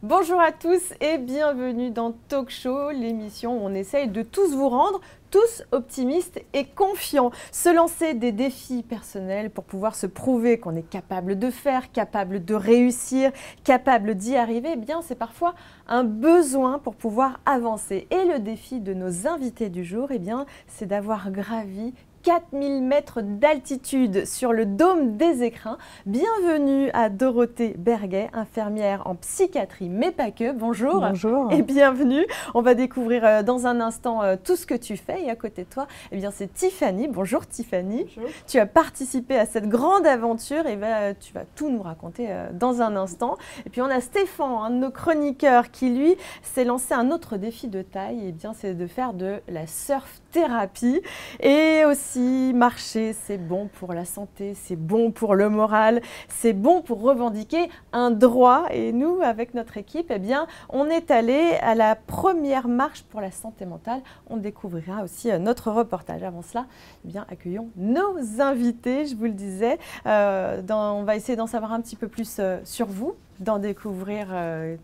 Bonjour à tous et bienvenue dans Talk Show, l'émission où on essaye de tous vous rendre tous optimistes et confiants. Se lancer des défis personnels pour pouvoir se prouver qu'on est capable de faire, capable de réussir, capable d'y arriver, eh bien c'est parfois un besoin pour pouvoir avancer. Et le défi de nos invités du jour, eh bien c'est d'avoir gravi 4000 mètres d'altitude sur le dôme des Écrins. Bienvenue à Dorothée Berguet, infirmière en psychiatrie, mais pas que. Bonjour. Bonjour. Et bienvenue. On va découvrir dans un instant tout ce que tu fais. Et à côté de toi, eh bien, c'est Tiffany. Bonjour Tiffany. Bonjour. Tu as participé à cette grande aventure et tu vas tout nous raconter dans un instant. Et puis on a Stéphane, un de nos chroniqueurs, qui lui s'est lancé un autre défi de taille. Et bien, c'est de faire de la surf thérapie et aussi marcher, c'est bon pour la santé, c'est bon pour le moral, c'est bon pour revendiquer un droit. Et nous, avec notre équipe, eh bien, on est allé à la première marche pour la santé mentale. On découvrira aussi notre reportage. Avant cela, eh bien, accueillons nos invités, je vous le disais. On va essayer d'en savoir un petit peu plus sur vous, d'en découvrir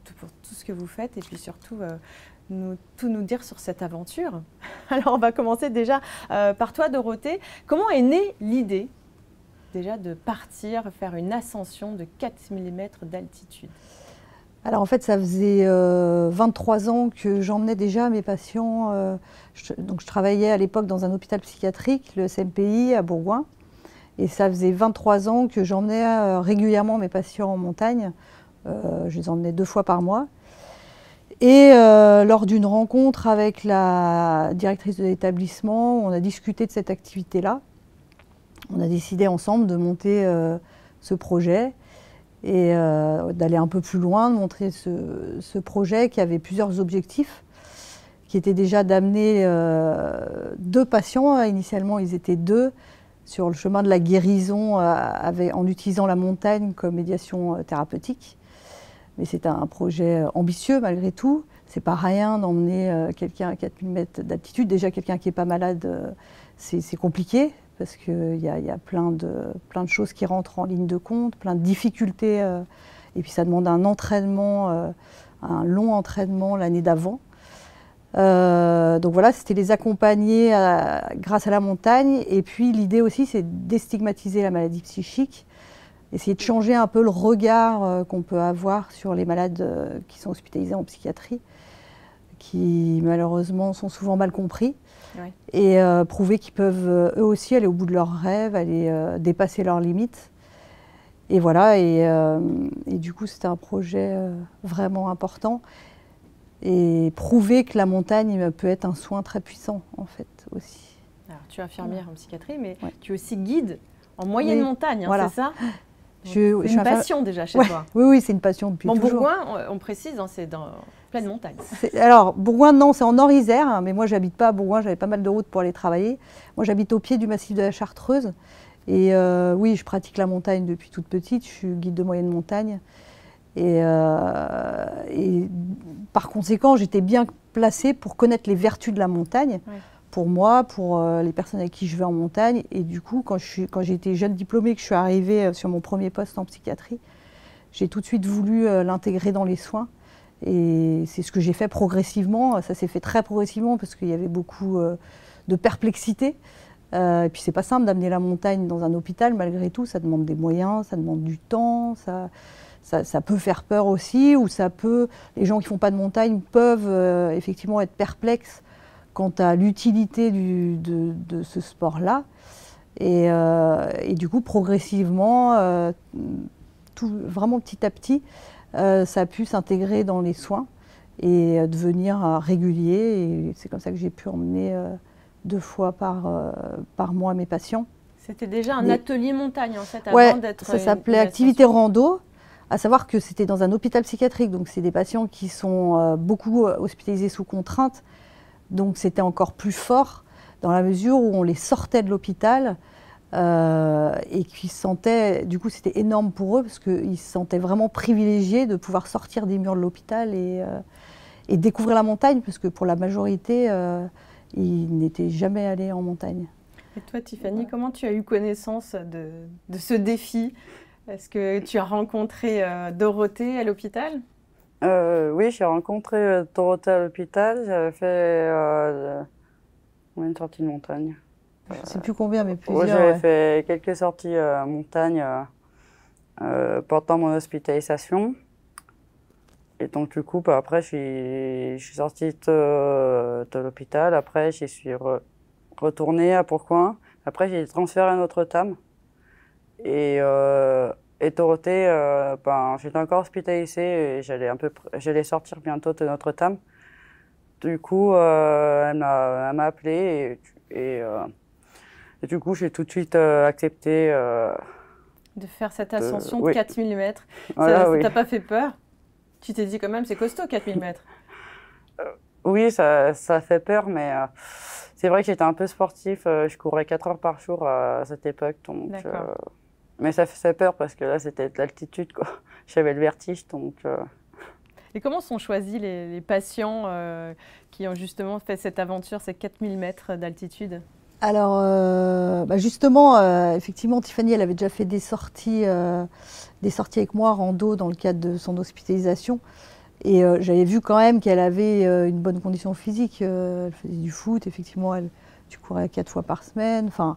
tout ce que vous faites et puis surtout tout nous dire sur cette aventure. Alors on va commencer déjà par toi Dorothée. Comment est née l'idée déjà de partir faire une ascension de 4000 mètres d'altitude? Alors en fait ça faisait 23 ans que j'emmenais déjà mes patients. Donc je travaillais à l'époque dans un hôpital psychiatrique, le SMPI à Bourgoin. Et ça faisait 23 ans que j'emmenais régulièrement mes patients en montagne. Je les emmenais 2 fois par mois. Et lors d'une rencontre avec la directrice de l'établissement, on a discuté de cette activité-là. On a décidé ensemble de monter ce projet et d'aller un peu plus loin, de montrer ce projet qui avait plusieurs objectifs, qui était déjà d'amener 2 patients. Initialement, ils étaient 2 sur le chemin de la guérison en utilisant la montagne comme médiation thérapeutique. Mais c'est un projet ambitieux malgré tout. C'est pas rien d'emmener quelqu'un à 4000 mètres d'altitude. Déjà, quelqu'un qui n'est pas malade, c'est compliqué parce qu'il y a plein de choses qui rentrent en ligne de compte, plein de difficultés. Et puis ça demande un entraînement, un long entraînement l'année d'avant. Donc voilà, c'était les accompagner grâce à la montagne. Et puis l'idée aussi, c'est de déstigmatiser la maladie psychique. Essayer de changer un peu le regard qu'on peut avoir sur les malades qui sont hospitalisés en psychiatrie, qui malheureusement sont souvent mal compris, ouais. Et prouver qu'ils peuvent eux aussi aller au bout de leurs rêves, aller dépasser leurs limites. Et voilà, et du coup c'était un projet vraiment important. Et prouver que la montagne peut être un soin très puissant en fait aussi. Alors tu es infirmière en psychiatrie, mais ouais. Tu es aussi guide en moyenne montagne, hein, voilà. C'est ça? C'est une passion déjà chez toi. Oui, c'est une passion depuis toujours. Bourgoin, on précise, hein, c'est dans pleine montagne. Alors, Bourgoin, non, c'est en Nord-Isère, hein, mais moi, j'habite pas à Bourgoin, j'avais pas mal de routes pour aller travailler. Moi, j'habite au pied du massif de la Chartreuse. Et oui, je pratique la montagne depuis toute petite, je suis guide de moyenne montagne. Et par conséquent, j'étais bien placée pour connaître les vertus de la montagne. Ouais. Pour moi, pour les personnes avec qui je vais en montagne. Et du coup, quand j'ai été jeune diplômée, que je suis arrivée sur mon premier poste en psychiatrie, j'ai tout de suite voulu l'intégrer dans les soins. Et c'est ce que j'ai fait progressivement. Ça s'est fait très progressivement parce qu'il y avait beaucoup de perplexité. Et puis c'est pas simple d'amener la montagne dans un hôpital, malgré tout. Ça demande des moyens, ça demande du temps, ça peut faire peur aussi. Ou les gens qui font pas de montagne peuvent effectivement être perplexes quant à l'utilité de ce sport-là. Et du coup, progressivement, vraiment petit à petit, ça a pu s'intégrer dans les soins et devenir régulier. Et c'est comme ça que j'ai pu emmener 2 fois par mois mes patients. C'était déjà un atelier montagne en fait, avant d'être... ça s'appelait activité rando. À savoir que c'était dans un hôpital psychiatrique, donc c'est des patients qui sont beaucoup hospitalisés sous contrainte. Donc c'était encore plus fort dans la mesure où on les sortait de l'hôpital et qu'ils se sentaient, du coup c'était énorme pour eux parce qu'ils se sentaient vraiment privilégiés de pouvoir sortir des murs de l'hôpital et découvrir la montagne parce que pour la majorité, ils n'étaient jamais allés en montagne. Et toi Tiffany, comment tu as eu connaissance de ce défi? Est-ce que tu as rencontré Dorothée à l'hôpital? Oui, j'ai rencontré Dorothée à l'hôpital. J'avais fait une sortie de montagne. Je ne sais plus combien, mais Ouais, plusieurs. j'avais Ouais. fait quelques sorties en montagne pendant mon hospitalisation. Et donc, du coup, bah, après, je suis sortie de l'hôpital. Après, j'y suis retournée à Pourcoing. Après, j'ai été transférée à Notre-Dame. Et, et Dorothée, ben, j'étais encore hospitalisée et j'allais sortir bientôt de Notre-Dame. Du coup, elle m'a appelé et du coup, j'ai tout de suite accepté. De faire cette ascension de Oui, 4000 mètres. voilà, Ça oui. t'a pas fait peur? Tu t'es dit quand même, c'est costaud 4000 mètres. Oui, ça fait peur, mais c'est vrai que j'étais un peu sportif. Je courais 4 heures par jour à cette époque. Donc, D'accord. mais ça faisait peur parce que là, c'était de l'altitude, quoi. J'avais le vertige, donc... Et comment sont choisis les patients qui ont justement fait cette aventure, ces 4000 mètres d'altitude? Alors, bah justement, effectivement, Tiffany, elle avait déjà fait des sorties avec moi, rando, dans le cadre de son hospitalisation. Et j'avais vu quand même qu'elle avait une bonne condition physique. Elle faisait du foot, effectivement, tu courais 4 fois par semaine. Enfin,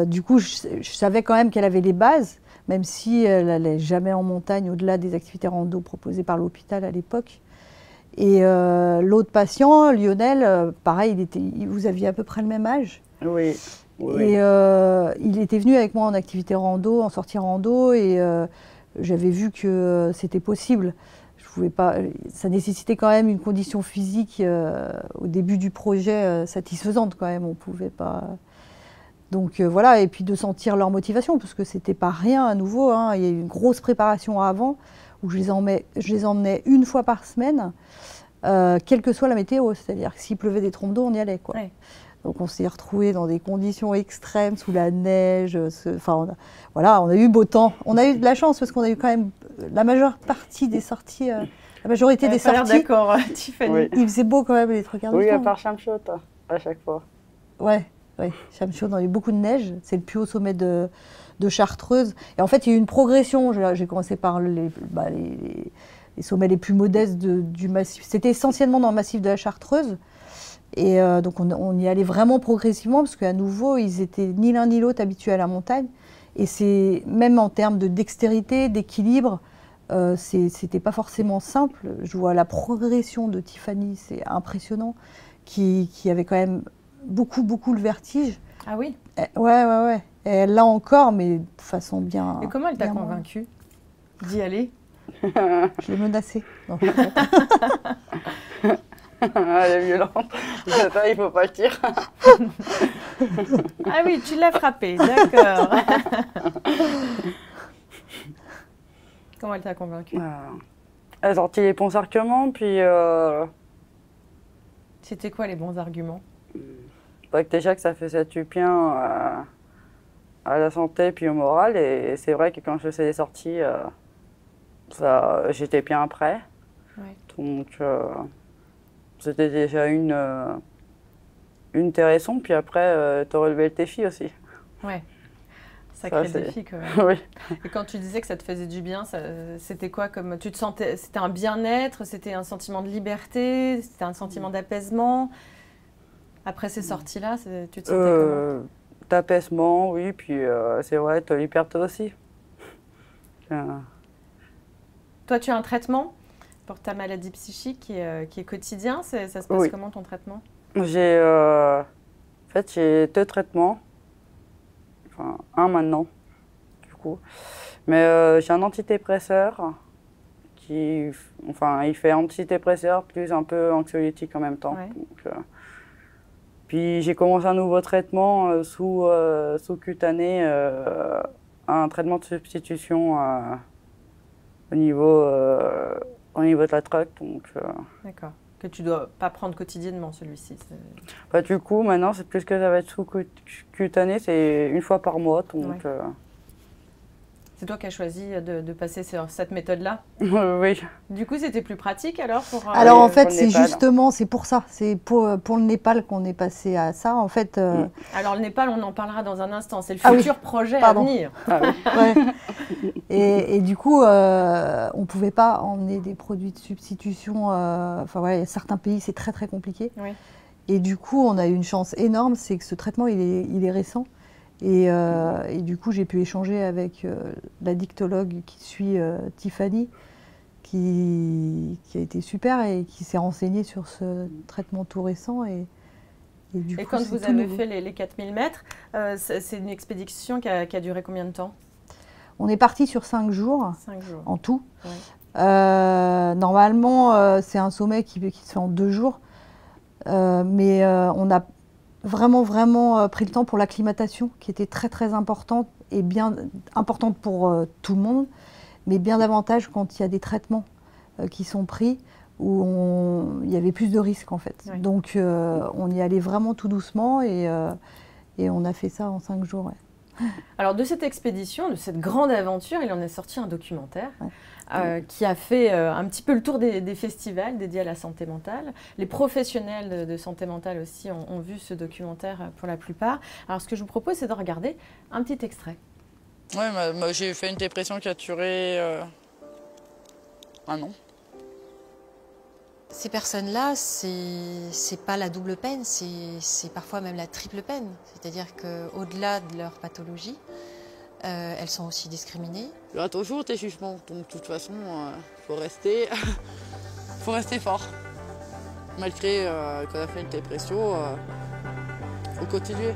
du coup, je savais quand même qu'elle avait les bases, même si elle n'allait jamais en montagne au-delà des activités rando proposées par l'hôpital à l'époque. Et l'autre patient, Lionel, pareil, vous aviez à peu près le même âge. Oui, oui, Et oui. il était venu avec moi en activité rando, en sortie rando, et j'avais vu que c'était possible. Je pouvais pas, ça nécessitait quand même une condition physique au début du projet satisfaisante quand même. On pouvait pas. Donc voilà, et puis de sentir leur motivation, parce que c'était pas rien à nouveau. Hein. Il y a eu une grosse préparation avant, où je les emmenais une fois par semaine, quelle que soit la météo. C'est-à-dire que s'il pleuvait des trompes d'eau, on y allait, quoi. Ouais. Donc on s'est retrouvés dans des conditions extrêmes, sous la neige. Enfin, voilà, on a eu beau temps. On a eu de la chance parce qu'on a eu quand même la majeure partie des sorties, la majorité des Pas l'air sorties. d'accord, Tiffany. Oui. Il faisait beau quand même les 3 quarts du Oui, à temps. part Chamchot, à chaque fois. Ouais, Chamchod, on a eu beaucoup de neige. C'est le plus haut sommet de Chartreuse. Et en fait, il y a eu une progression. J'ai commencé par les sommets les plus modestes du massif. C'était essentiellement dans le massif de la Chartreuse. Et donc on y allait vraiment progressivement parce qu'à nouveau, ils étaient ni l'un ni l'autre habitués à la montagne. Et c'est même en termes de dextérité, d'équilibre, c'était pas forcément simple. Je vois la progression de Tiffany, c'est impressionnant, qui avait quand même beaucoup le vertige. Ah oui? Ouais. Et elle l'a encore, mais de façon bien. Et comment elle t'a bien moins. convaincue d'y aller? Je l'ai menacée. Non. Elle est violente. Ça, il faut pas le dire. Ah oui, tu l'as frappée, d'accord. Comment elle t'a convaincue? Elle a sorti les bons arguments, puis C'était quoi les bons arguments? bah, déjà que ça faisait du bien à la santé puis au moral. Et c'est vrai que quand je faisais les sorties, j'étais bien après. Ouais. Donc c'était déjà une des raisons. Puis après, tu as relevé le défi aussi. Ouais. Sacré défi quand même. Oui. Et quand tu disais que ça te faisait du bien, c'était quoi comme tu te sentais? C'était un bien-être, c'était un sentiment de liberté, c'était un sentiment d'apaisement. Après ces sorties-là, tu te sentais comment? D'apaisement, oui. Puis c'est vrai, tu as liberté aussi. Toi, tu as un traitement pour ta maladie psychique qui est quotidien. Ça se passe comment ton traitement? En fait, j'ai 2 traitements. Enfin, un maintenant, du coup. Mais j'ai un antidépresseur il fait antidépresseur plus un peu anxiolytique en même temps. Ouais. Donc, puis j'ai commencé un nouveau traitement sous-cutané, un traitement de substitution au niveau de la drogue. D'accord. Que tu ne dois pas prendre quotidiennement, celui-ci. Bah, du coup, maintenant, c'est plus que ça va être sous-cutané, c'est une fois par mois. Donc, ouais. C'est toi qui as choisi de passer sur cette méthode-là? Oui. Du coup, c'était plus pratique alors pour… Alors en fait, pour le c'est Népal. justement, c'est pour ça, c'est pour le Népal qu'on est passé à ça. En fait, Alors le Népal, on en parlera dans un instant, c'est le Ah oui, futur projet à pardon. venir. Ah oui. ouais. Et du coup, on ne pouvait pas emmener des produits de substitution. Enfin ouais, certains pays, c'est très très compliqué. Oui. Et du coup, on a eu une chance énorme, c'est que ce traitement, il est récent. Et du coup, j'ai pu échanger avec la dictologue qui suit Tiffany, qui a été super et qui s'est renseignée sur ce traitement tout récent. Et du Et coup, quand c'est vous tout avez nouveau. fait les 4000 mètres, c'est une expédition qui a duré combien de temps? On est parti sur 5 jours 5 jours. en tout. Oui. Normalement, c'est un sommet qui se fait en 2 jours. Mais on a vraiment pris le temps pour l'acclimatation, qui était très très importante et bien importante pour tout le monde, mais bien davantage quand il y a des traitements qui sont pris où il y avait plus de risques en fait. Oui. Donc on y allait vraiment tout doucement et on a fait ça en 5 jours. Ouais. Alors de cette expédition, de cette grande aventure, il en est sorti un documentaire Ouais. qui a fait un petit peu le tour des festivals dédiés à la santé mentale. Les professionnels de santé mentale aussi ont vu ce documentaire pour la plupart. Alors ce que je vous propose, c'est de regarder un petit extrait. Ouais, moi, j'ai fait une dépression qui a duré 1 an. Ces personnes-là, c'est pas la double peine, c'est parfois même la triple peine. C'est-à-dire qu'au-delà de leur pathologie, elles sont aussi discriminées. Il y aura toujours des jugements, donc de toute façon, faut rester fort. Malgré qu'on a fait une dépression, faut continuer.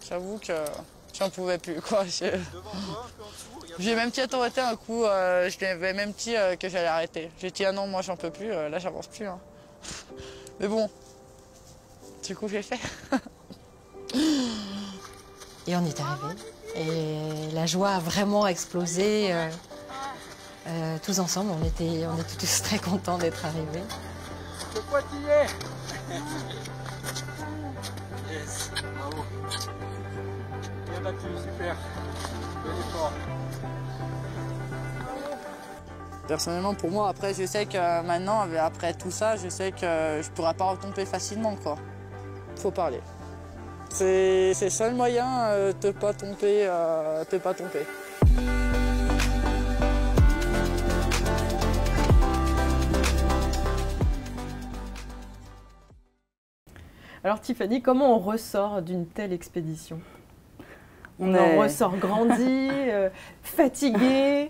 J'avoue que j'en pouvais plus, quoi. J'ai même dit arrêter un coup, je lui avais même dit que j'allais arrêter. J'ai dit ah non, moi j'en peux plus, là j'avance plus. Hein. Mais bon, du coup j'ai fait. Et on est arrivé. Et la joie a vraiment explosé. Tous ensemble, on était tous très contents d'être arrivés. Le Poitillé. Yes, bravo. Bien battu, super. Bon effort. Personnellement, pour moi, après, je sais que maintenant, après tout ça, je sais que je pourrai pas retomber facilement, quoi. Faut parler. C'est le seul moyen de pas tomber, Alors Tiffany, comment on ressort d'une telle expédition? On On ressort grandi, fatigué.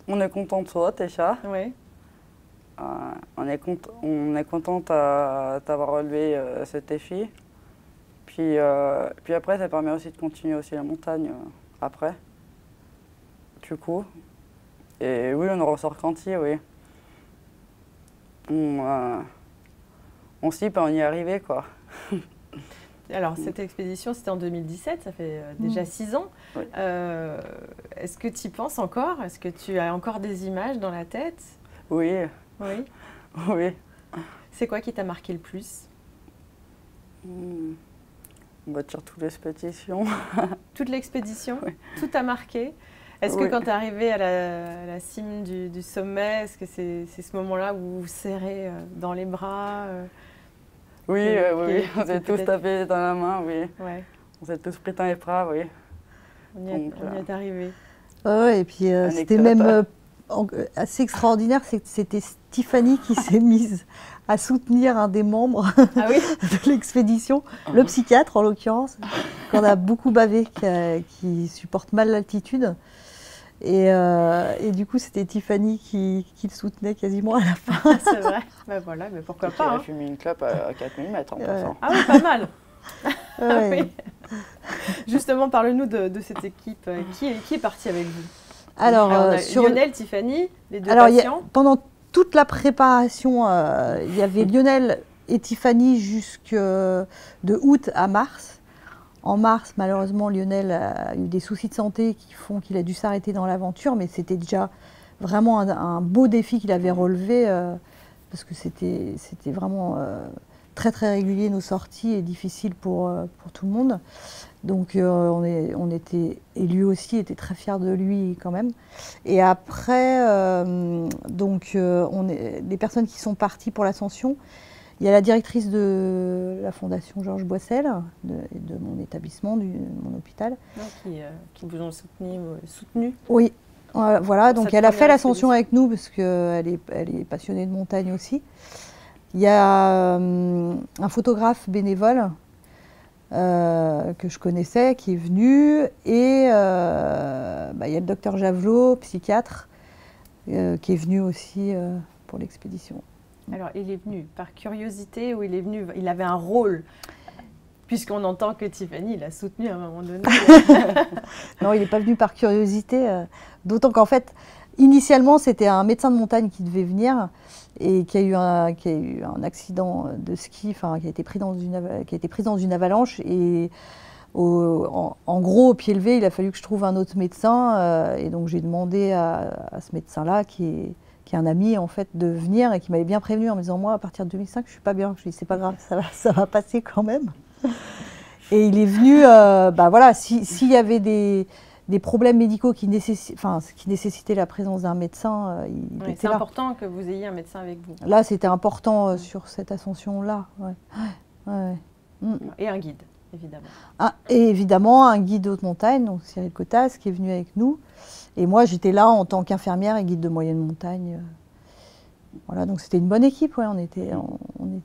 est content de soi déjà. Ouais. On est content d'avoir relevé cet défi. Puis après, ça permet aussi de continuer aussi la montagne après. Du coup. Et oui, on en ressort grandi, oui. On s'y on y est arrivé, quoi. Alors cette expédition, c'était en 2017, ça fait déjà 6 ans. Oui. Est-ce que tu y penses encore? Est-ce que tu as encore des images dans la tête? Oui, Oui. oui. C'est quoi qui t'a marqué le plus? On va dire toute l'expédition. Toute l'expédition? Oui. Tout t'a marqué? Est-ce que Oui. quand tu es arrivé à la cime du sommet, est-ce que c'est ce moment-là où vous vous serrez dans les bras Oui, oui, on s'est tous peut-être- tapés dans la main, oui. Ouais, On s'est tous pris dans les bras, oui. on y Donc, est arrivé. Ouais, et puis c'était Anecdote. même assez extraordinaire, c'était Tiffany qui s'est mise à soutenir un des membres Ah oui? de l'expédition, le psychiatre en l'occurrence, qu'on a beaucoup bavé, qui supporte mal l'altitude. Et du coup, c'était Tiffany qui le soutenait quasiment à la fin. C'est vrai. Ben voilà, mais pourquoi pas. Elle a Hein. fumé une clope à 4 mm en passant. Ah oui, pas mal. Ouais. Oui. Justement, parle-nous de cette équipe. Qui est parti avec vous? Alors, on a sur Lionel, Tiffany, les deux Alors, patients. pendant toute la préparation, il y avait Lionel et Tiffany jusque de août à mars. En mars, malheureusement, Lionel a eu des soucis de santé qui font qu'il a dû s'arrêter dans l'aventure, mais c'était déjà vraiment un beau défi qu'il avait relevé, parce que c'était vraiment très très régulier nos sorties et difficile pour tout le monde. Donc on était, et lui aussi était très fier de lui quand même. Et après, les personnes qui sont parties pour l'ascension, il y a la directrice de la fondation Georges Boissel, de mon établissement, de mon hôpital. Qui vous ont soutenu. Oui, voilà, donc elle a fait l'ascension expédition. avec nous parce qu'elle est passionnée de montagne aussi. Il y a un photographe bénévole que je connaissais, qui est venu, et il y a le docteur Javelot, psychiatre, qui est venu aussi pour l'expédition. Alors, il est venu par curiosité ou il avait un rôle? Puisqu'on entend que Tiffany l'a soutenu à un moment donné. Non, il n'est pas venu par curiosité, d'autant qu'en fait, initialement, c'était un médecin de montagne qui devait venir et qui a eu un accident de ski, qui a été pris dans une avalanche. Et en gros, au pied levé, il a fallu que je trouve un autre médecin. Et donc, j'ai demandé à ce médecin-là, qui est un ami, en fait, de venir et qui m'avait bien prévenu en me disant, moi, à partir de 2005, je ne suis pas bien. Je lui ai dit, c'est pas grave, ça va passer quand même. Et il est venu, voilà, s'il y avait des problèmes médicaux qui nécessitaient la présence d'un médecin, il était c'est là. important que vous ayez un médecin avec vous. Là, c'était important sur cette ascension-là. Ouais. Ouais. Et un guide, évidemment. Et évidemment, un guide haute montagne, donc Cyril Cotas, qui est venu avec nous. Et moi, j'étais là en tant qu'infirmière et guide de moyenne montagne. Voilà, donc c'était une bonne équipe, ouais, on était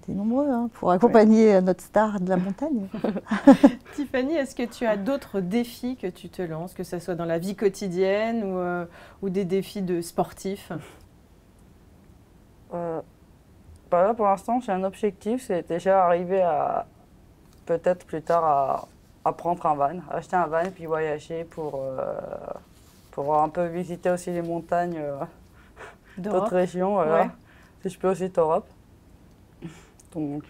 nombreux pour accompagner notre star de la montagne. Tiffany, est-ce que tu as d'autres défis que tu te lances, que ce soit dans la vie quotidienne ou des défis de sportifs? Là, pour l'instant, j'ai un objectif, c'est déjà arriver à, peut-être plus tard, à prendre un van, acheter un van, puis voyager pour un peu visiter aussi les montagnes d'autres régions, voilà. Ouais. Si je peux aussi d'Europe. Donc,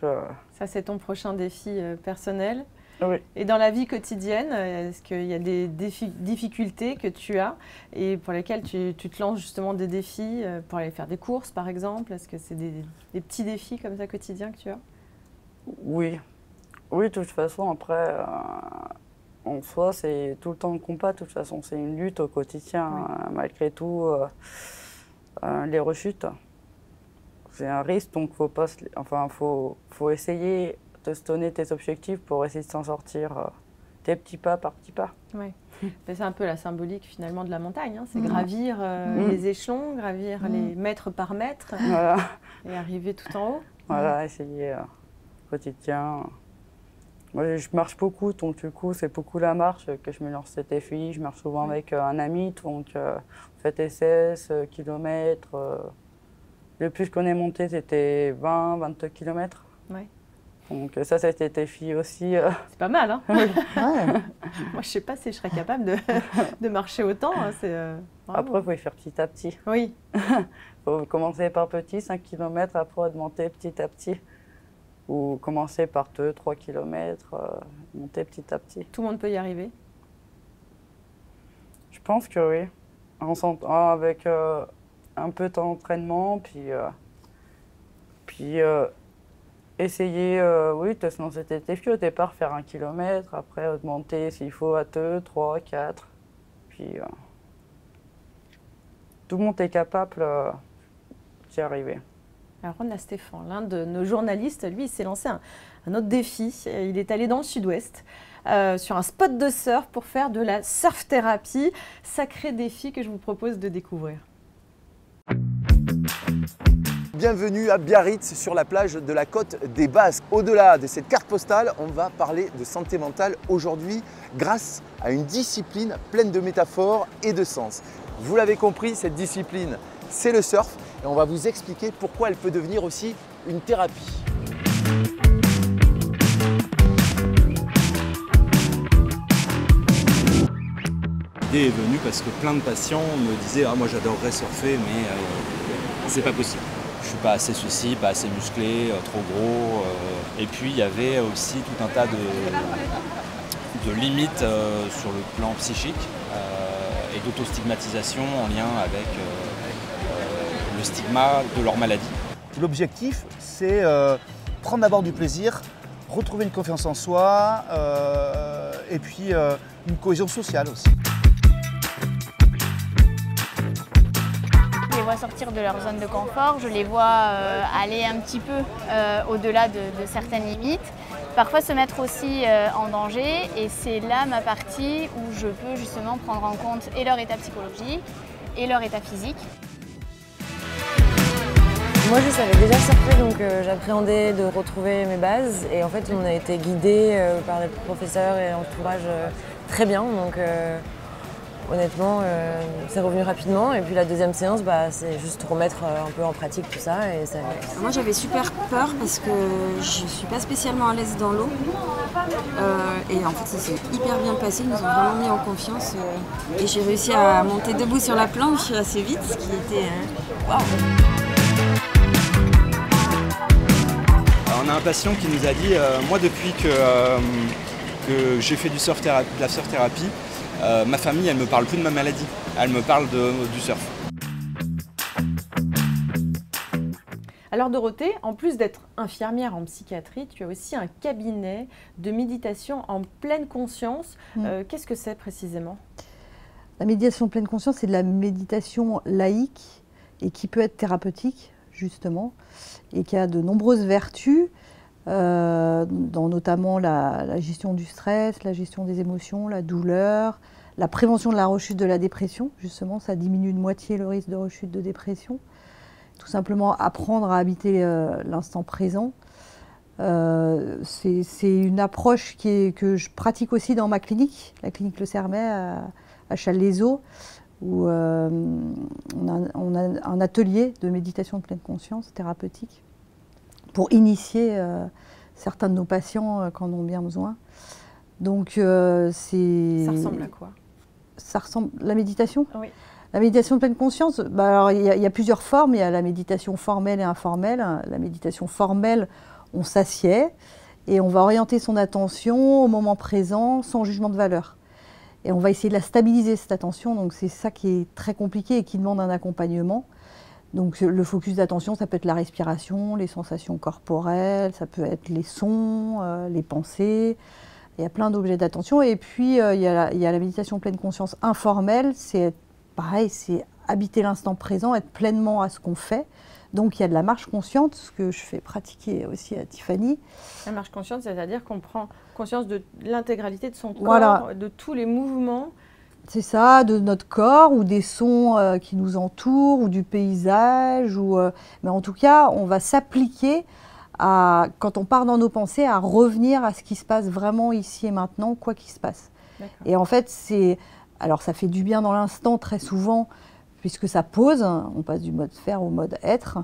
ça, c'est ton prochain défi personnel. oui. Et dans la vie quotidienne, est-ce qu'il y a des difficultés que tu as et pour lesquelles tu te lances justement des défis pour aller faire des courses, par exemple? Est-ce que c'est des petits défis comme ça quotidiens que tu as? Oui. Oui, de toute façon, après, en soi, c'est tout le temps un combat. De toute façon, c'est une lutte au quotidien, Oui. malgré tout. Les rechutes, c'est un risque, donc faut essayer de se donner tes objectifs pour essayer de s'en sortir des petits pas par petits pas. Oui. C'est un peu la symbolique finalement de la montagne, hein. C'est gravir les échelons, gravir les mètres par mètre Voilà, et arriver tout en haut. voilà, essayer au quotidien. Moi, je marche beaucoup, donc du coup, c'est beaucoup la marche que je me lance cet défi. Je marche souvent avec un ami, donc on fait des 16 km. Le plus qu'on est monté, c'était 20-22 km. Ouais. Donc ça a été défi aussi. C'est pas mal, hein? Ouais. Moi, je sais pas si je serais capable de marcher autant. Hein. Après, il faut y faire petit à petit. Oui. Il faut commencer par petit, 5 km, après augmenter petit à petit. Ou commencer par 2-3 km, monter petit à petit. Tout le monde peut y arriver? Je pense que oui. Avec un peu d'entraînement, puis essayer, oui, de se lancer des défis. Au départ, faire 1 km, après augmenter s'il faut à 2, 3, 4. Puis tout le monde est capable d'y arriver. Alors, on a Stéphane, l'un de nos journalistes, lui, il s'est lancé un autre défi. Il est allé dans le sud-ouest, sur un spot de surf pour faire de la surf-thérapie. Sacré défi que je vous propose de découvrir. Bienvenue à Biarritz, sur la plage de la Côte des Basques. Au-delà de cette carte postale, on va parler de santé mentale aujourd'hui grâce à une discipline pleine de métaphores et de sens. Vous l'avez compris, cette discipline, c'est le surf. Et on va vous expliquer pourquoi elle peut devenir aussi une thérapie. L'idée est venue parce que plein de patients me disaient « Ah, moi j'adorerais surfer, mais c'est pas possible. Je suis pas assez ceci, pas assez musclé, trop gros. » Et puis il y avait aussi tout un tas de limites sur le plan psychique et d'autostigmatisation en lien avec le stigma de leur maladie. L'objectif, c'est prendre d'abord du plaisir, retrouver une confiance en soi et puis une cohésion sociale aussi. Je les vois sortir de leur zone de confort, je les vois aller un petit peu au-delà de certaines limites, parfois se mettre aussi en danger, et c'est là ma partie où je peux justement prendre en compte et leur état psychologique et leur état physique. Moi je savais déjà surfer, donc j'appréhendais de retrouver mes bases, et en fait on a été guidés par les professeurs et l'entourage très bien, donc honnêtement c'est revenu rapidement, et puis la deuxième séance c'est juste remettre un peu en pratique tout ça. Et ça... Moi j'avais super peur parce que je suis pas spécialement à l'aise dans l'eau, et en fait ça s'est hyper bien passé, ils nous ont vraiment mis en confiance, et j'ai réussi à monter debout sur la planche assez vite, ce qui était waouh. On a un patient qui nous a dit moi depuis que j'ai fait de la surf thérapie, ma famille elle me parle plus de ma maladie, elle me parle du surf. Alors Dorothée, en plus d'être infirmière en psychiatrie, tu as aussi un cabinet de méditation en pleine conscience. Qu'est-ce que c'est précisément? La méditation en pleine conscience, c'est de la méditation laïque et qui peut être thérapeutique, justement, et qui a de nombreuses vertus, dans notamment la gestion du stress, la gestion des émotions, la douleur, la prévention de la rechute de la dépression, justement, ça diminue de moitié le risque de rechute de dépression. Tout simplement apprendre à habiter l'instant présent. C'est une approche que je pratique aussi dans ma clinique, la clinique Le Sermet à Challes-les-Eaux, où on a un atelier de méditation de pleine conscience thérapeutique pour initier certains de nos patients qui en ont bien besoin. Donc c'est... Ça ressemble à quoi? Ça ressemble... La méditation? Oui. La méditation de pleine conscience, alors, il y a plusieurs formes. Il y a la méditation formelle et informelle. La méditation formelle, on s'assied et on va orienter son attention au moment présent sans jugement de valeur. Et on va essayer de la stabiliser, cette attention. Donc c'est ça qui est très compliqué et qui demande un accompagnement. Donc le focus d'attention, ça peut être la respiration, les sensations corporelles, ça peut être les sons, les pensées. Il y a plein d'objets d'attention. Et puis il y a la méditation pleine conscience informelle. C'est pareil, c'est habiter l'instant présent, être pleinement à ce qu'on fait. Donc il y a de la marche consciente, ce que je fais pratiquer aussi à Tiffany. La marche consciente, c'est-à-dire qu'on prend conscience de l'intégralité de son corps, voilà, de tous les mouvements. C'est ça, de notre corps ou des sons qui nous entourent ou du paysage. Mais en tout cas, on va s'appliquer à, quand on part dans nos pensées, à revenir à ce qui se passe vraiment ici et maintenant, quoi qu'il se passe. Et en fait, alors ça fait du bien dans l'instant très souvent, puisque ça pose, on passe du mode faire au mode être,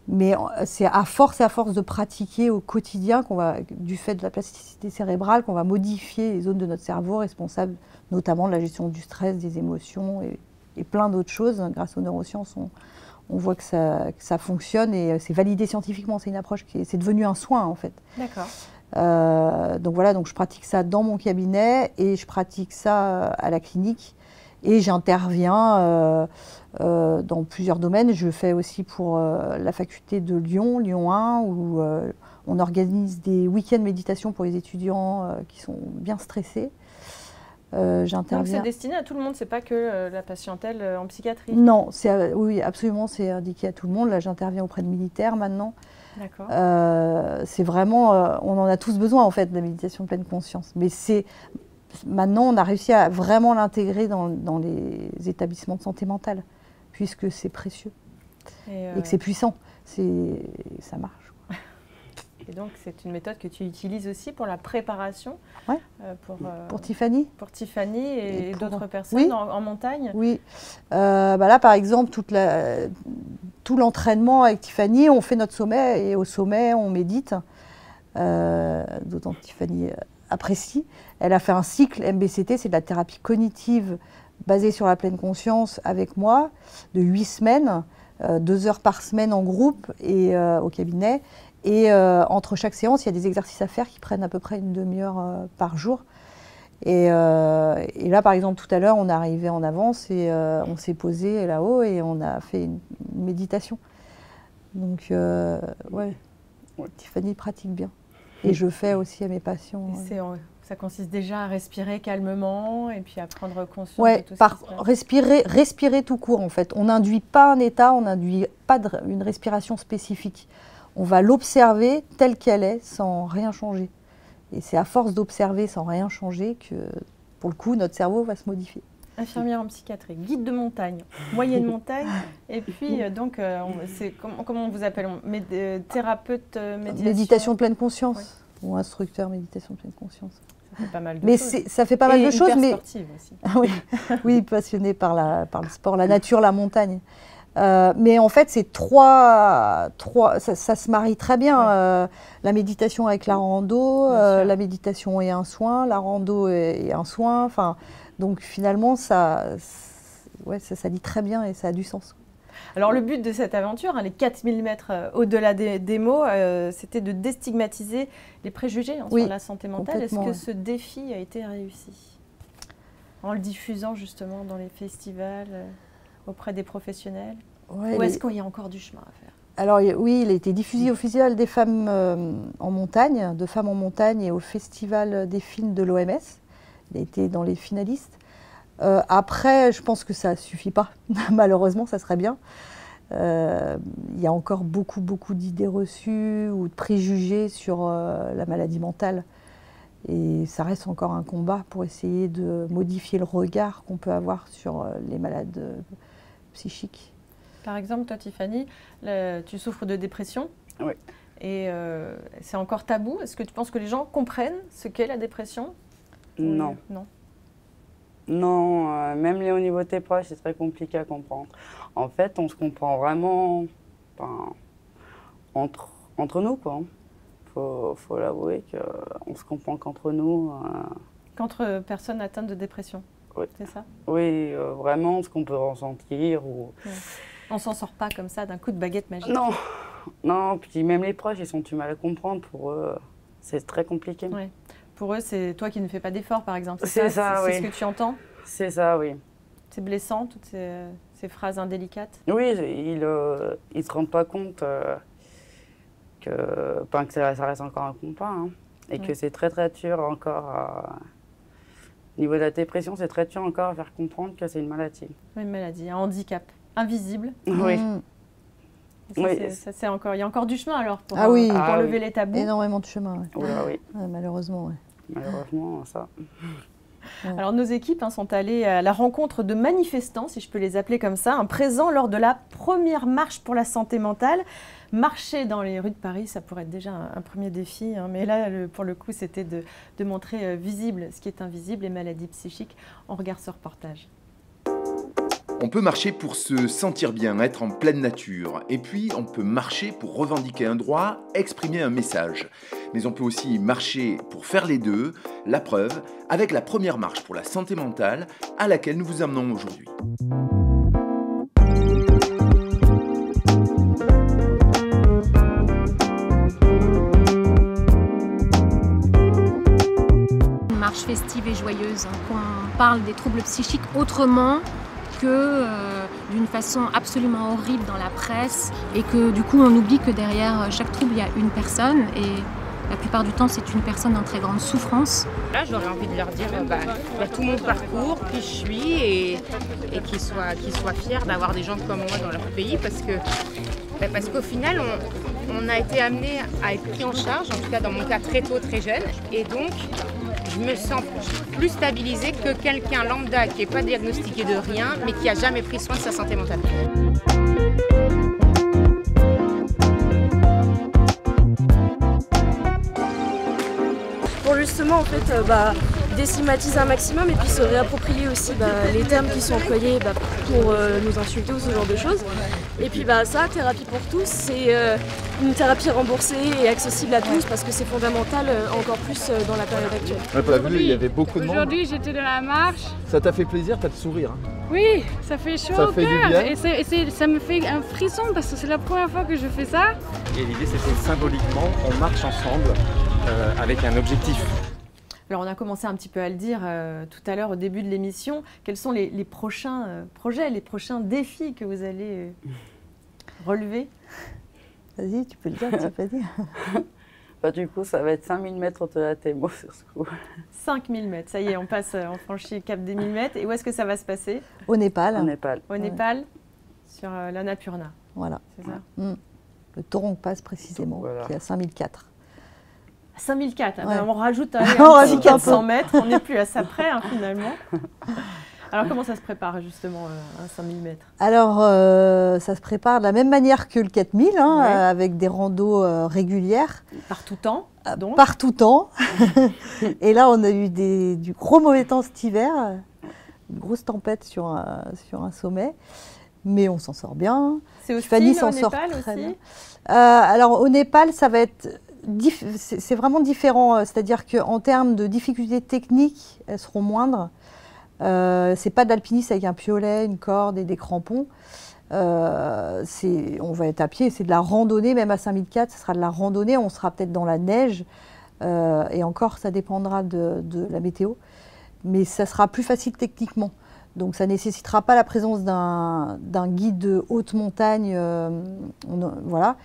mais c'est à force de pratiquer au quotidien, du fait de la plasticité cérébrale, qu'on va modifier les zones de notre cerveau responsables notamment de la gestion du stress, des émotions et plein d'autres choses. Grâce aux neurosciences, on voit que ça fonctionne et c'est validé scientifiquement. C'est une approche c'est devenu un soin en fait. D'accord. Donc voilà, donc je pratique ça dans mon cabinet et je pratique ça à la clinique et j'interviens dans plusieurs domaines. Je fais aussi pour la faculté de Lyon 1, où on organise des week-ends méditation pour les étudiants qui sont bien stressés. Donc c'est destiné à tout le monde, c'est pas que la patientèle en psychiatrie? Non, oui, absolument, c'est indiqué à tout le monde. Là, j'interviens auprès de militaires maintenant. D'accord. C'est vraiment, on en a tous besoin en fait de la méditation de pleine conscience. Mais maintenant, on a réussi à vraiment l'intégrer dans les établissements de santé mentale, puisque c'est précieux et que c'est puissant. Ça marche. Et donc, c'est une méthode que tu utilises aussi pour la préparation pour Tiffany. Pour Tiffany et d'autres personnes oui. en montagne. Oui. Là, par exemple, tout l'entraînement avec Tiffany, on fait notre sommet et au sommet, on médite. D'autant que Tiffany apprécie. Elle a fait un cycle MBCT, c'est de la thérapie cognitive basée sur la pleine conscience avec moi, de 8 semaines, 2 heures par semaine en groupe et au cabinet. Et entre chaque séance, il y a des exercices à faire qui prennent à peu près une demi-heure par jour. Et là, par exemple, tout à l'heure, on est arrivé en avance et on s'est posé là-haut et on a fait une méditation. Donc, ouais, Tiffany pratique bien. Et je fais aussi à mes patients. Ça consiste déjà à respirer calmement et puis à prendre conscience de tout par ce qui se passe. Respirer tout court, en fait. On n'induit pas un état, on n'induit pas une respiration spécifique. On va l'observer telle qu'elle est, sans rien changer. Et c'est à force d'observer sans rien changer que, pour le coup, notre cerveau va se modifier. Infirmière en psychiatrie, guide de montagne, moyenne montagne, et puis donc, comment on vous appelle thérapeute méditation de pleine conscience, ou instructeur méditation de pleine conscience. Ça fait pas mal de choses. Ça fait pas mal de choses, mais sportive aussi. oui, passionné par le sport, la nature, la montagne. Mais en fait, c'est ça se marie très bien. La méditation avec la rando, la méditation et un soin, la rando et un soin. Enfin, donc finalement, ça lie très bien et ça a du sens. Alors le but de cette aventure, les 4000 mètres au-delà des mots, c'était de déstigmatiser les préjugés sur la santé mentale. Est-ce que ce défi a été réussi en le diffusant justement dans les festivals auprès des professionnels, ou est-ce qu'il y a encore du chemin à faire? Alors oui, il a été diffusé au Festival des femmes en montagne, de femmes en montagne, et au Festival des films de l'OMS. Il a été dans les finalistes. Après, je pense que ça ne suffit pas. Malheureusement, ça serait bien. Il y a encore beaucoup d'idées reçues ou de préjugés sur la maladie mentale. Et ça reste encore un combat pour essayer de modifier le regard qu'on peut avoir sur les malades psychiques. Par exemple, toi, Tiffany, tu souffres de dépression. Oui. Et c'est encore tabou. Est-ce que tu penses que les gens comprennent ce qu'est la dépression? Non. Non, même au niveau de tes proches, c'est très compliqué à comprendre. En fait, on se comprend vraiment entre nous, quoi. Faut l'avouer qu'on se comprend qu'entre nous. Qu'entre personnes atteintes de dépression. Oui. C'est ça? Oui, vraiment, ce qu'on peut ressentir. On s'en sort pas comme ça d'un coup de baguette magique. Non, puis même les proches, ils ont du mal à comprendre. Pour eux, c'est très compliqué. Ouais. Pour eux, c'est toi qui ne fais pas d'efforts, par exemple. C'est ça, oui. C'est ce que tu entends? C'est ça, oui. C'est blessant, toutes ces phrases indélicates? Oui, ils ne se rendent pas compte que ça reste encore un compas. Hein, et que c'est très dur encore au niveau de la dépression, c'est très dur encore à faire comprendre que c'est une maladie. Une maladie, un handicap invisible. Oui. Il y a encore du chemin alors pour lever les tabous. Énormément de chemin. Ouais. Oui. Malheureusement. Ouais. Malheureusement, ça. Alors nos équipes sont allées à la rencontre de manifestants, si je peux les appeler comme ça, présents lors de la première marche pour la santé mentale. Marcher dans les rues de Paris, ça pourrait être déjà un premier défi, mais là, pour le coup, c'était de montrer visible ce qui est invisible, les maladies psychiques. On regarde ce reportage. On peut marcher pour se sentir bien, être en pleine nature. Et puis, on peut marcher pour revendiquer un droit, exprimer un message. Mais on peut aussi marcher pour faire les deux. La preuve, avec la première marche pour la santé mentale, à laquelle nous vous emmenons aujourd'hui. Une marche festive et joyeuse, qu'on parle des troubles psychiques autrement que d'une façon absolument horrible dans la presse, et que du coup on oublie que derrière chaque trouble il y a une personne, et la plupart du temps c'est une personne en très grande souffrance. Là j'aurais envie de leur dire tout mon parcours, qui je suis, et qu'ils soient fiers d'avoir des gens comme moi dans leur pays, parce qu'au final on a été amené à être pris en charge, en tout cas dans mon cas très tôt, très jeune, et donc je me sens plus stabilisée que quelqu'un lambda qui n'est pas diagnostiqué de rien, mais qui n'a jamais pris soin de sa santé mentale. vraiment en fait déstigmatiser un maximum et puis se réapproprier aussi les termes qui sont employés pour nous insulter ou ce genre de choses. Et puis ça, Thérapie pour tous, c'est une thérapie remboursée et accessible à tous parce que c'est fondamental encore plus dans la période actuelle. Ouais, t'as vu, il y avait beaucoup de monde. Aujourd'hui, j'étais de la marche. Ça t'a fait plaisir, t'as le sourire. Oui, ça fait chaud Ça au fait du cœur. bien. Et ça me fait un frisson parce que c'est la première fois que je fais ça. Et l'idée, c'était symboliquement, on marche ensemble avec un objectif. Alors, on a commencé un petit peu à le dire tout à l'heure au début de l'émission. Quels sont les prochains projets, les prochains défis que vous allez relever? Vas-y, tu peux le dire, tu peux dire. Du coup, ça va être 5000 mètres au-delà de Témo sur ce coup. 5000 mètres, ça y est, on franchit le cap des 1000 mètres. Et où est-ce que ça va se passer? Au Népal. Au Népal. Au Népal, sur l'Annapurna. Voilà. C'est ça. Le Torong Pass précisément, qui est à 5004. 5004, Ouais. on rajoute On rajoute 400 mètres, on n'est plus à ça près finalement. Alors comment ça se prépare justement à 5000 mètres? Alors ça se prépare de la même manière que le 4000, avec des randos régulières. Par tout temps donc. Par tout temps. Et là on a eu du gros mauvais temps cet hiver, une grosse tempête sur un sommet. Mais on s'en sort bien. C'est aussi Fanny au s'en sort Népal très aussi bien. Alors au Népal, ça va être c'est vraiment différent. C'est-à-dire qu'en termes de difficultés techniques, elles seront moindres. C'est pas de l'alpinisme avec un piolet, une corde et des crampons. On va être à pied, c'est de la randonnée, même à 5004, ce sera de la randonnée. On sera peut-être dans la neige. Et encore, ça dépendra de la météo. Mais ça sera plus facile techniquement. Donc ça ne nécessitera pas la présence d'un guide de haute montagne. Voilà.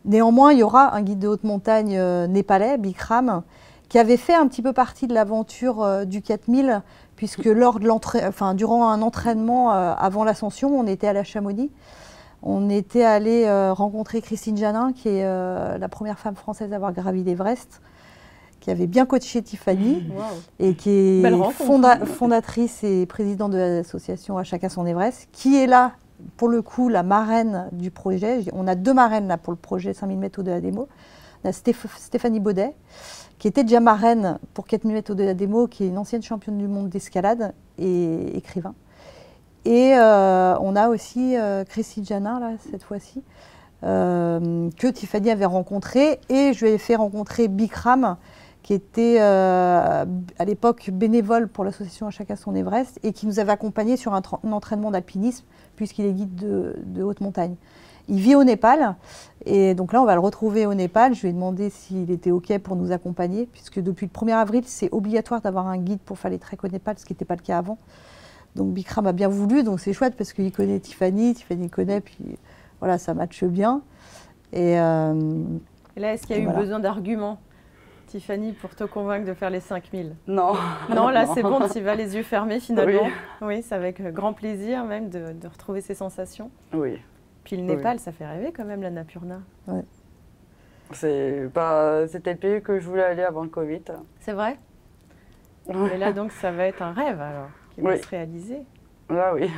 Néanmoins, il y aura un guide de haute montagne népalais, Bikram, qui avait fait un petit peu partie de l'aventure du 4000, puisque durant un entraînement avant l'ascension, on était allé à Chamonix. On était allé rencontrer Christine Janin, qui est la première femme française à avoir gravi l'Everest, qui avait bien coaché Tiffany, et qui est fondatrice et présidente de l'association À Chacun son Everest, qui est là, pour le coup, la marraine du projet. On a 2 marraines là pour le projet 5000 mètres au-delà des mots. On a Stéphanie Baudet, qui était déjà marraine pour 4000 mètres au-delà des mots, qui est une ancienne championne du monde d'escalade et écrivain. Et on a aussi Christine Janin, là, cette fois-ci, que Tiffany avait rencontré. Et je lui ai fait rencontrer Bikram, qui était à l'époque bénévole pour l'association À Chacun son Everest et qui nous avait accompagnés sur un entraînement d'alpinisme, puisqu'il est guide de haute montagne. Il vit au Népal, et donc là, on va le retrouver au Népal. Je lui ai demandé s'il était OK pour nous accompagner, puisque depuis le 1er avril, c'est obligatoire d'avoir un guide pour faire les treks au Népal, ce qui n'était pas le cas avant. Donc Bikram a bien voulu, donc c'est chouette, parce qu'il connaît Tiffany connaît, puis voilà, ça matche bien. Et là, est-ce qu'il y a eu besoin d'arguments, Tiffany, pour te convaincre de faire les 5000? Non. Non, là, c'est bon, tu y vas les yeux fermés finalement. Oui, c'est avec grand plaisir même de retrouver ces sensations. Oui. Puis le Népal, ça fait rêver quand même, l'Annapurna. Ouais. C'était le pays que je voulais aller avant le Covid. C'est vrai? Mais là, donc, ça va être un rêve alors, qui va se réaliser. Là, oui.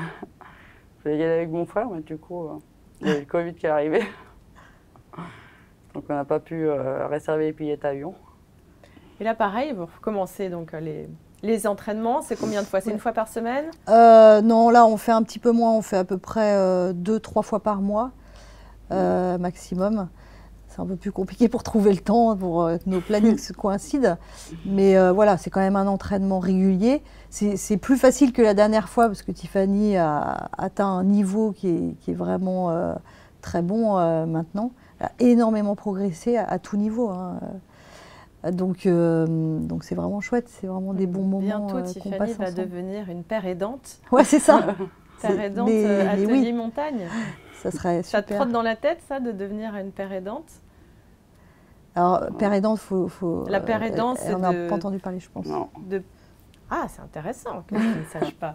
Je voulais y aller avec mon frère, mais du coup, il y a eu le Covid qui est arrivé. Donc, on n'a pas pu réserver les billets d'avion. Et là, pareil, vous recommencez donc les entraînements. C'est combien de fois? C'est une fois par semaine? Non, là, on fait un petit peu moins. On fait à peu près 2-3 fois par mois, maximum. C'est un peu plus compliqué pour trouver le temps, pour que nos plannings se coïncident. Mais voilà, c'est quand même un entraînement régulier. C'est plus facile que la dernière fois, parce que Tiffany a atteint un niveau qui est vraiment très bon maintenant. Elle a énormément progressé à tout niveau. Hein. Donc c'est vraiment chouette, c'est vraiment des bons moments. Bientôt, Tiffany va devenir une père aidante. Ouais, c'est ça. Père aidante atelier montagne. Ça serait super. Ça te trotte dans la tête, ça, de devenir une père aidante? Alors, père aidante, la père aidante, c'est on n'a pas entendu parler, je pense. Non. Ah, c'est intéressant que je ne sache pas.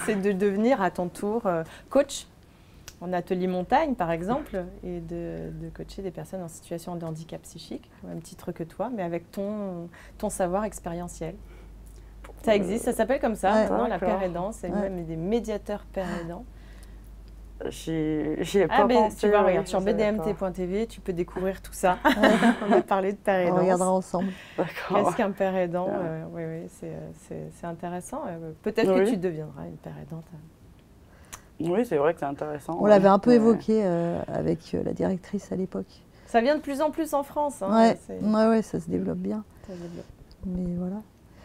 C'est de devenir à ton tour coach en atelier montagne, par exemple, et de coacher des personnes en situation de handicap psychique, au même titre que toi, mais avec ton savoir expérientiel. Ça existe, ça s'appelle comme ça, maintenant, la père aidante, c'est même des médiateurs père aidants. J'y ai pas Ah, mais pensé. tu vois, oui, regarde, sur je savais pas. bdmt.tv, tu peux découvrir tout ça. On a parlé de père aidant. On regardera ensemble. Qu'est-ce qu'un père aidant? Oui, c'est intéressant. Peut-être que Oui. tu deviendras une père aidante. Oui, c'est vrai que c'est intéressant. On l'avait un peu Ouais. évoqué avec la directrice à l'époque. Ça vient de plus en plus en France. Hein, Ouais, ça se développe bien. ça se développe. Mais voilà.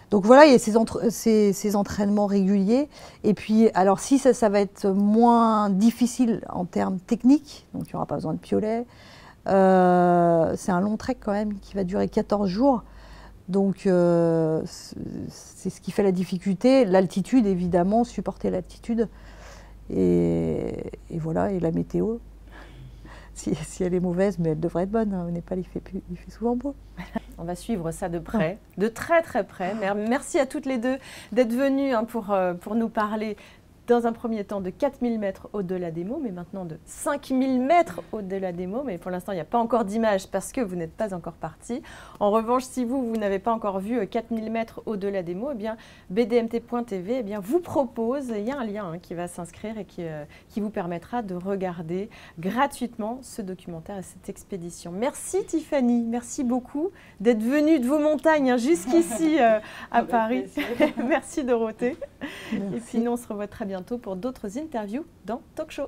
Donc voilà, il y a ces entraînements réguliers. Et puis, alors si ça va être moins difficile en termes techniques, donc il n'y aura pas besoin de piolet. C'est un long trek quand même qui va durer 14 jours. Donc c'est ce qui fait la difficulté. L'altitude, évidemment, supporter l'altitude. Et voilà, et la météo. Si elle est mauvaise, mais elle devrait être bonne. Au Népal, il fait souvent beau. On va suivre ça de près, de très très près. Merci à toutes les deux d'être venues pour nous parler dans un premier temps de 4000 mètres au-delà des mots, mais maintenant de 5000 mètres au-delà des mots. Mais pour l'instant, il n'y a pas encore d'image parce que vous n'êtes pas encore partis. En revanche, si vous n'avez pas encore vu 4000 mètres au-delà des mots, eh bien, bdmt.tv eh bien, vous propose, il y a un lien qui va s'inscrire et qui vous permettra de regarder gratuitement ce documentaire et cette expédition. Merci Tiffany, merci beaucoup d'être venue de vos montagnes jusqu'ici à Paris. Merci Dorothée. Merci. Et puis nous, on se revoit très bientôt pour d'autres interviews dans Talk Show.